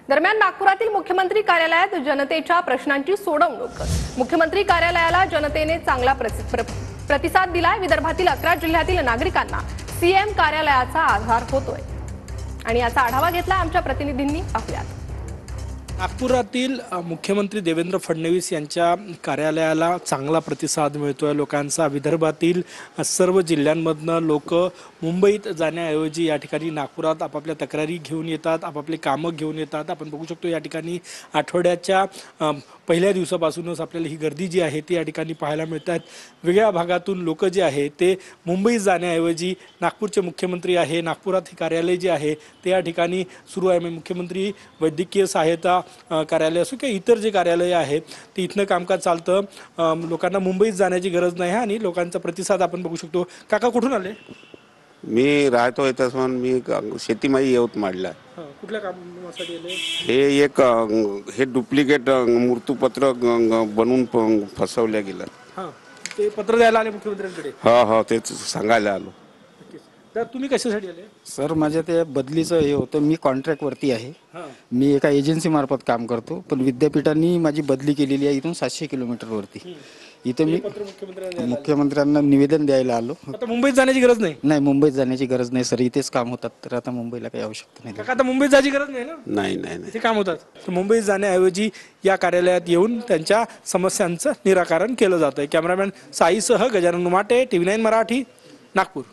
दरम्यान नागपुरातील मुख्यमंत्री कार्यालयात जनतेच्या प्रश्नांची सोडवणूक। मुख्यमंत्री कार्यालयाला जनतेने चांगला प्रतिसाद दिलाय। विदर्भातील 11 जिल्ह्यातील नागरिकांना सीएम कार्यालयाचा आधार होतोय आणि याचा आढावा घेतला आमच्या प्रतिनिधींनी। पाहूयात। नागपुरातील मुख्यमंत्री देवेंद्र फडणवीस यांच्या कार्यालयाला चांगला प्रतिसाद मिळतोय लोकांचा। विदर्भातील सर्व जिल्ह्यांमधनं लोक मुंबईत जाण्याऐवजी या ठिकाणी नागपुरात आपापल्या तक्रारी घेऊन येतात, आपापले कामं घेऊन येतात। आपण बघू शकतो या ठिकाणी आठवड्याच्या पहिल्या दिवसापासूनच आपल्याला ही गर्दी जी आहे ती या ठिकाणी पाहायला मिळतात। वेगळ्या भागातून लोक जे आहे ते मुंबईत जाण्याऐवजी नागपूरचे मुख्यमंत्री आहे, नागपुरात हे कार्यालय जे आहे ते या ठिकाणी सुरू आहे। मुख्यमंत्री वैद्यकीय सहायता कार्यालय असो किंवा इतर जे कार्यालय आहे ते इथनं कामकाज चालतं। लोकांना मुंबईत जाण्याची गरज नाही आणि लोकांचा प्रतिसाद आपण बघू शकतो। काका कुठून आले? मी राहतो इथं म्हणून मी शेतीमाई यवतमाळला। कुठल्या कामासाठी आले? हे एक हे डुप्लिकेट मृत्यूपत्र बनवून फसवल्या गेलं। हां, ते पत्र द्यायला आले मुख्यमंत्र्यांकडे? हो, तेच सांगायला आलो। तर तुम्ही कशासाठी आले? सर, माझ्या ते बदलीचं हे होतं। मी कॉन्ट्रॅक्टवरती आहे। मी एका एजन्सी मार्फत काम करतो, पण विद्यापीठांनी माझी बदली केलेली आहे इथून 700 किलोमीटरवरती। इथे मी मुख्यमंत्र्यांना निवेदन द्यायला आलो। आता मुंबईत जाण्याची गरज नाही? नाही, मुंबईत जाण्याची गरज नाही सर, इथेच काम होतात, तर आता मुंबईला काही आवश्यकता नाही। आता मुंबईत जायची गरज नाही ना? नाही, ते काम होतात। तर मुंबईत जाण्याऐवजी या कार्यालयात येऊन त्यांच्या समस्यांचं निराकरण केलं जातंय। कॅमेरामॅन साईसह गजानन उमाटे, TV9 मराठी, नागपूर।